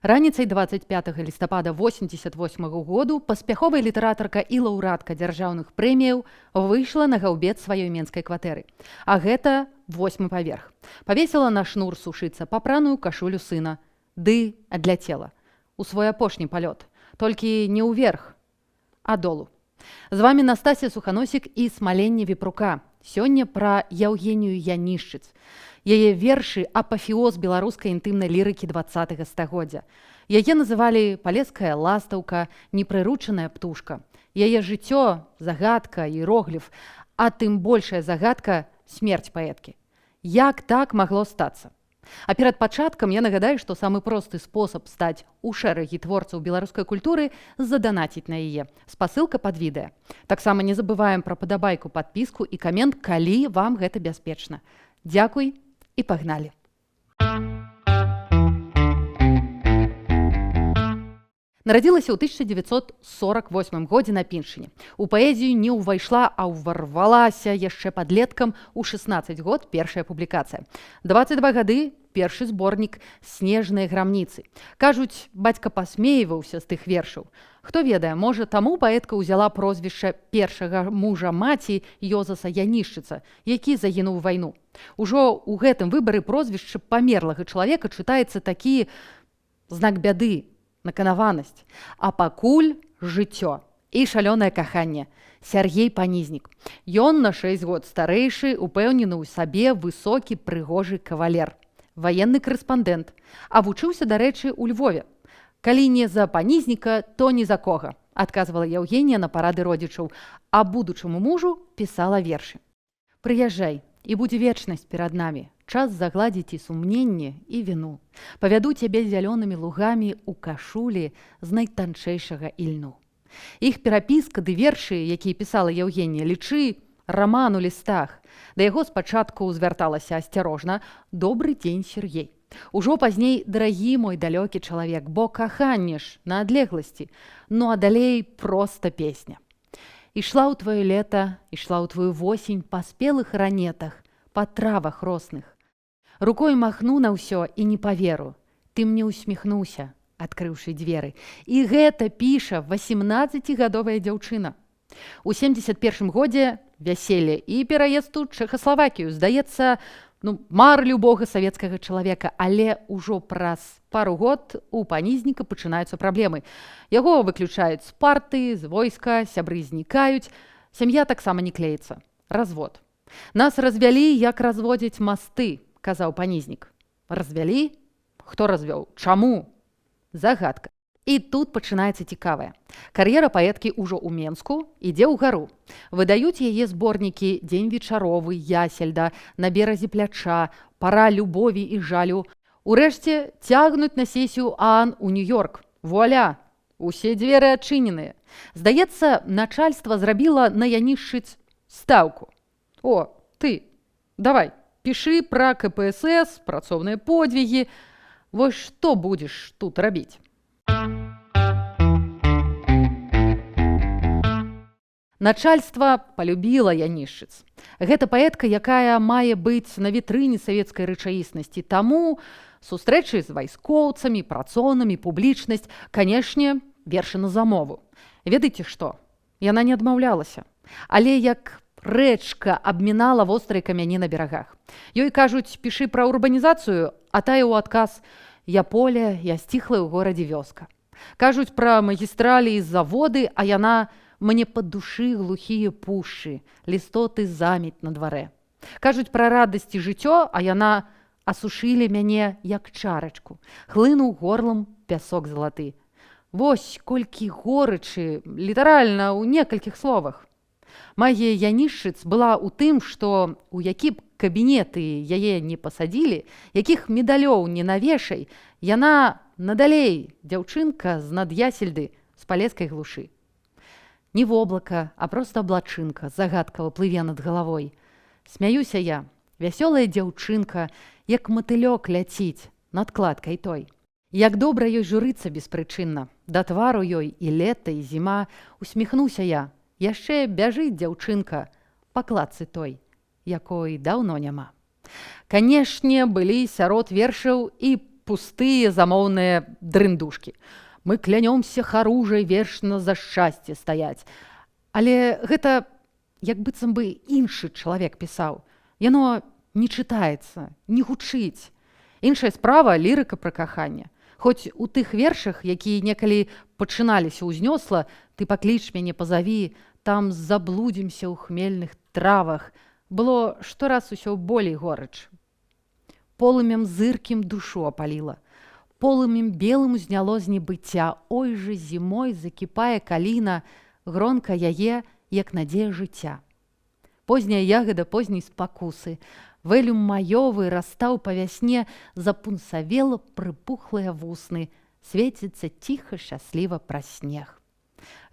Раніцай 25 лістапада 1988 году паспяховая літаратарка і лаўрэатка дзяржаўных прэміяў выйшла на гаўбец сваёй менскай кватэры. А гэта 8-мы паверх. Павесіла на шнур сушыцца папраную кашулю сына. Ды адляцела. У свой апошні палёт. Толькі не ўверх, а долу. З вамі Настасія Суханосік і смаленне віпрука. Сёння пра Яўгенію Янішчыц. Яе вершы апафеоз беларускай інтымнай лірыкі 20-го стагоддзя. Яе называлі палеская ластаўка, непрыручаная птушка. Яе жыццё загадка, іерогліф, а тым большая загадка смерць паэткі. Як так магло стацца? А перад пачаткам я нагадаю, што самы просты спосаб стаць у шэрагі творцаў беларускай культуры заданаціць на яе. Спасылка пад відэа. Таксама не забываем пра падабайку, падпіску і камент, калі вам гэта бяспечна. Дзякуй і пагналі. Нарадзілася ў 1948 годзе на Піншыне. У паэзію не ўвайшла, а ўварвалася яшчэ падлеткам у 16 год першая публікацыя. 22 гады першы зборнік «Снежныя грамніцы». Кажуць, бацька пасмейваўся з тых вершаў. Хто ведае, можа, таму паэтка ўзяла прозвішча першага мужа маці Йозаса Янішчыца, які загінуў вайну. Ужо ў гэтым выбары прозвішча памерлага чалавека чытаецца такі знак бяды, наканаванасць, а пакуль жыццё і шалёнае каханне. Сяргей Панізнік. Ён на 6 год старэйшы, упэўнены ў сабе высокі прыгожы кавалер. Ваенны корэспандэнт. А вучыўся, дарэчы, у Львове. Калі не за Панізніка, то ні за кога, адказвала Яўгенія на парады родзічаў, а будучаму мужу пісала вершы. Прыязджай, і будзе вечнасць перад намі. Час загладзіць і сумненне, і віну. Павяду цябе зялёнымі лугамі ў кашулі з найтанчэйшага ільну. Іх перапіска ды вершы, якія пісала Яўгенія, лічы раман у лістах. Да яго спачатку звярталася асцярожна: «Добры дзень, Сергей». Ужо пазней: «Дарагі мой далёкі чалавек, бо каханне ж на адлегласці». Ну а далей проста песня. Ішла ў тваё лета, ішла ў твою восень па спелых ранетах, па травах росных. Рукой махну на ўсё і не паверу. Ты мне усміхнуўся, адкрыўшы дзверы. І гэта піша 18гадовая дзяўчына. У 71 годзе вяселле і пераезд у Чэхаславакію. Здаецца, мар любога савецкага чалавека, але ўжо праз пару год у Панізніка пачынаюцца праблемы. Яго выключаюць з парты, з войска, сябры знікаюць. Сям'я таксама не клеіцца. Развод. Нас развялі, як разводзяць масты, казаў Панізнік. Развялі? Хто развёў? Чаму? Загадка. І тут пачынаецца цікавае. Кар'ера паэткі ўжо ў Менску ідзе ўгару. Выдаюць яе зборнікі «Дзень вечаровы», «Ясельда», «На беразе пляча», «Пара любові і жалю». Урэшце цягнуць на сесію ААН у Нью-Йорк. Вуаля! Усе дзверы адчыненыя. Здаецца, начальства зрабіла на Янішчыц стаўку. О, ты, давай, пішы пра КПСС, працоўныя подвігі. Вось што будзеш тут рабіць? Начальства полюбіла Янішчыц. Гэта паэтка, якая мае быць на вітрыне савецкай рэчаіснасці. Таму сустрэчы з вайскоўцамі, працоўнымі, публічнасць, канешне, вершы на замову. Ведаеце што? Яна не адмаўлялася. Але як рэчка абмінала вострыя камяні на берагах. Ёй кажуць: пішы пра урбанізацыю, а тая ў адказ: я поле, я сціхлая ў горадзе вёска. Кажуць пра магістралі і заводы, а яна: мне пад душы глухія пушчы, лістоты заміць на дварэ. Кажуць пра радасці жыццё, а яна: асушылі мяне, як чарачку, хлынуў горлам пясок залаты. Вось колькі горычы, літаральна ў некалькіх словах. Магія Янішчыц была ў тым, што у які б кабінеты яе не пасадзілі, якіх медалёў не навешай, яна надалей дзяўчынка з-над Ясельды, з палескай глушы. Не воблака, а проста аблачынка загадкава плыве над галавой. Смяюся я, вясёлая дзяўчынка, як матылёк ляціць над кладкай той. Як добра ёй журыцца беспрычынна, да твару ёй і лета, і зіма. Усміхнуся я, яшчэ бяжыць дзяўчынка па кладцы той, якой даўно няма. Канешне, былі сярод вершаў і пустыя замоўныя дрындушкі. Мы клянёмся харужай вечна за шчасце стаяць. Але гэта як быццам бы іншы чалавек пісаў. Яно не чытаецца, не гучыць. Іншая справа лірыка пра каханне. Хоць у тых вершах, якія некалі пачыналіся ўзнёсла, ты пакліч мяне, пазаві, там заблудзімся ў хмельных травах, было штораз усё болей горыч. Полымем зыркім душу апаліла, полымем белым узняло з небыцця, ой жа зімой закіпае каліна, гронка яе, як надзея жыцця. Позняя ягада позняй спакусы, вэлюм маёвы растаў па вясне, запунсавела прыпухлыя вусны, свеціцца ціха, шчасліва праз снег.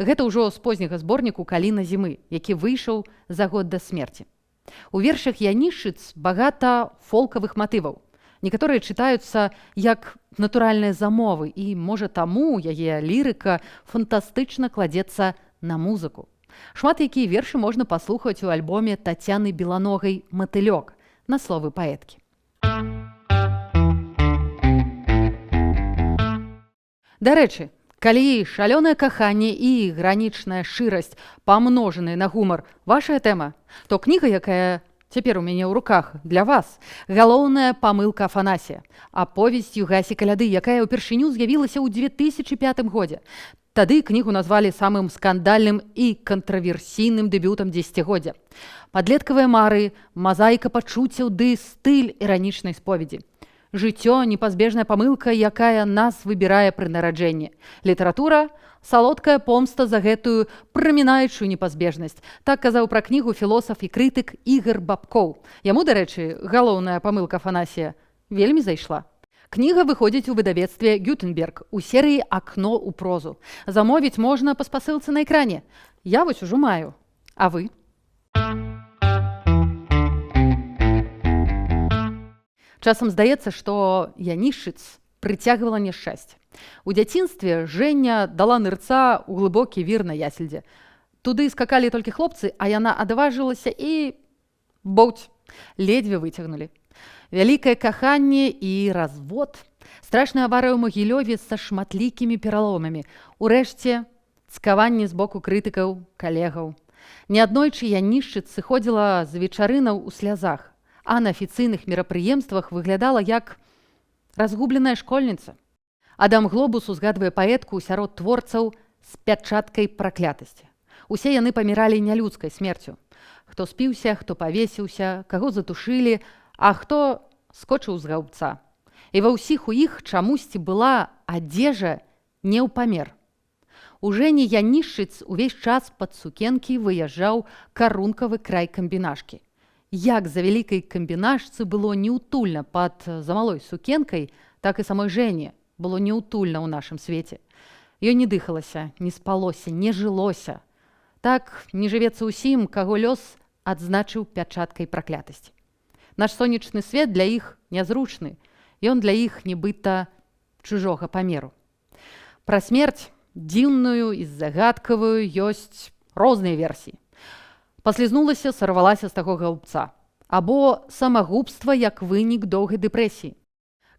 Гэта ўжо з позняга зборніку «Каліна зімы», які выйшаў за год да смерці. У вершах Янішчыц багата фолкавых матываў. Некаторыя чытаюцца як натуральныя замовы, і, можа, таму яе лірыка фантастычна кладзецца на музыку. Шмат якія вершы можна паслухаць у альбоме Тацяны Беланогай «Матылёк» на словы паэткі. Дарэчы, калі шалёнае каханне і гранічная шчырасць, памножаныя на гумар, вашая тэма, то кніга, якая цяпер у мяне ў руках, для вас, галоўная памылка Афанасія, аповесць Югасі Каляды, якая ўпершыню з'явілася ў 2005 годзе. Тады кнігу назвалі самым скандальным і кантраверсійным дэбютам дзесяцігоддзя. Падлеткавыя мары, мазаіка пачуццяў ды стыль іранічнай споведзі. Жыццё – непазбежная памылка, якая нас выбірае пры нараджэнні. Літаратура – салодкая помста за гэтую прамінаючую непазбежнасць. Так казаў пра кнігу філосаф і крытык Ігар Бабкоў. Яму, дарэчы, галоўная памылка Афанасія вельмі зайшла. Кніга выходзіць у выдавецтве «Гютенберг» у серыі «Акно ў прозу». Замовіць можна па спасылцы на экране. Я вось ужо маю. А вы? Часам здаецца, што Янішчыц прыцягвала няшчасце. У дзяцінстве Жэня дала нырца ў глыбокі вір на ясельдзе. Туды скакалі толькі хлопцы, а яна адважылася і... боўць, ледзьве выцягнулі. Вялікае каханне і развод. Страшная аварыя ў Магілёве са шматлікімі пераломамі. Урэшце, цкаванне з боку крытыкаў, калегаў. Неаднойчы Янішчыц сыходзіла з вечарынаў у слязах, а на афіцыйных мерапрыемствах выглядала як разгубленая школьніца. Адам Глобус узгадвае паэтку сярод творцаў з пячаткай праклятасці. Усе яны паміралі нялюдскай смерцю. Хто спіўся, хто павесіўся, каго затушылі, а хто скочыў з гаўбца. І ва ўсіх у іх чамусьці была адзежа не ў памер. У Жэні Янішчыц увесь час пад сукенкі выязджаў карункавы край камбінашкі. Як за вялікай камбінашцы было неўтульна пад замалой сукенкай, так і самой Жэні было неўтульна ў нашым свеце. Ёй не дыхалася, не спалося, не жылося. Так не жывецца ўсім, каго лёс адзначыў пячаткай праклятасці. Наш сонечны свет для іх нязручны, ён для іх нібыта чужога памеру. Пра смерць, дзіўную і загадкавую, ёсць розныя версіі. Паслізнулася, сарвалася з таго гаўбца. Або самагубства як вынік доўгай дэпрэсіі.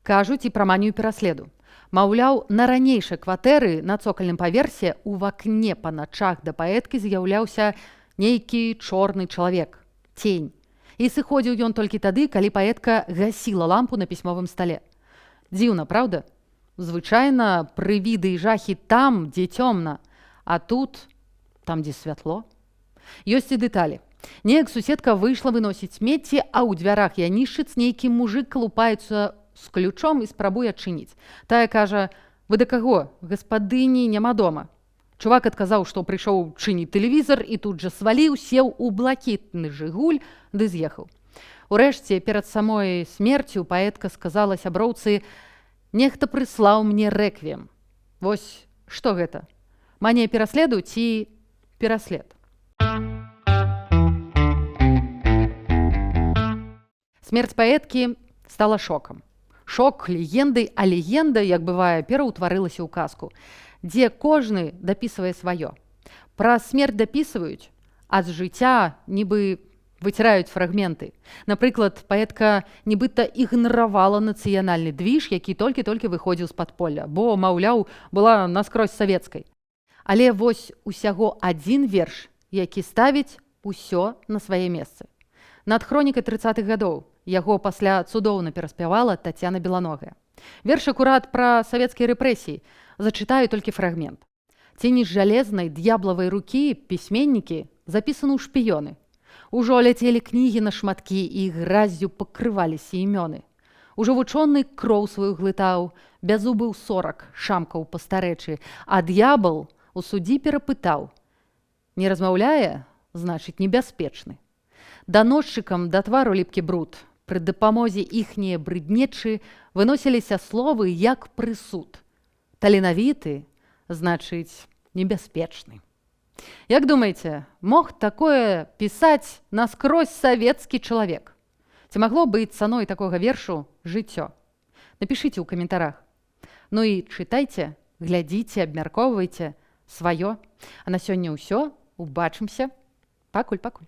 Кажуць і пра манію пераследу. Маўляў, на ранейшай кватэры на цокальным паверсе ў вакне па начах да паэткі з'яўляўся нейкі чорны чалавек, цень. І сыходзіў ён толькі тады, калі паэтка гасіла лампу на пісьмовым стале. Дзіўна, праўда? Звычайна прывіды і жахі там, дзе цёмна, а тут, там, дзе святло. Ёсць і дэталі. Неяк суседка выйшла выносіць смецці, а ў дзвярах Янішчыц нейкі мужык калупаецца з ключом і спрабуе адчыніць. Тая кажа: «Вы да каго? Гаспадыні няма дома». Чувак адказаў, што прыйшоў чыніць тэлевізар і тут жа сваліў, сеў у блакітны жыгуль ды з'ехаў. Урэшце, перад самой смерцю паэтка сказала сяброўцы: «Нехта прыслаў мне рэквіем». Вось што гэта? Манія пераследу ці пераслед? Смерць паэткі стала шокам. Шок легендай, а легенда, як бывае, пераўтварылася ў казку, дзе кожны дапісвае сваё. Пра смерць дапісваюць, а з жыцця нібы выціраюць фрагменты. Напрыклад, паэтка нібыта ігнаравала нацыянальны двіж, які толькі-толькі выходзіў з падполля, бо, маўляў, была наскрозь савецкай. Але вось усяго адзін верш, які ставіць усё на свае месцы. Над хронікай 30-х гадоў яго пасля цудоўна пераспявала Тацяна Беланогая. Верш акурат пра савецкія рэпрэсіі. Зачытаю толькі фрагмент. Цені з жалезнай д'яблавай рукі пісьменнікі запісаны ў шпіёны. Ужо ляцелі кнігі на шматкі і граззю пакрываліся імёны. Ужо вучоны кроў сваю глытаў, бяззубы ў 40 шамкаў па старэчы, а д'ябал у суддзі перапытаў: не размаўляе, значыць, небяспечны. Даносчыкам да твару ліпкі бруд. Пры дапамозе іхнія брыднечы выносіліся словы як прысуд. Таленавіты, значыць, небяспечны. Як думаеце, мог такое пісаць наскрозь савецкі чалавек? Ці магло быць цаной такога вершу жыццё? Напішыце ў каментарах. Ну і чытайце, глядзіце, абмяркоўвайце сваё. А на сёння ўсё. Убачымся. Пакуль-пакуль.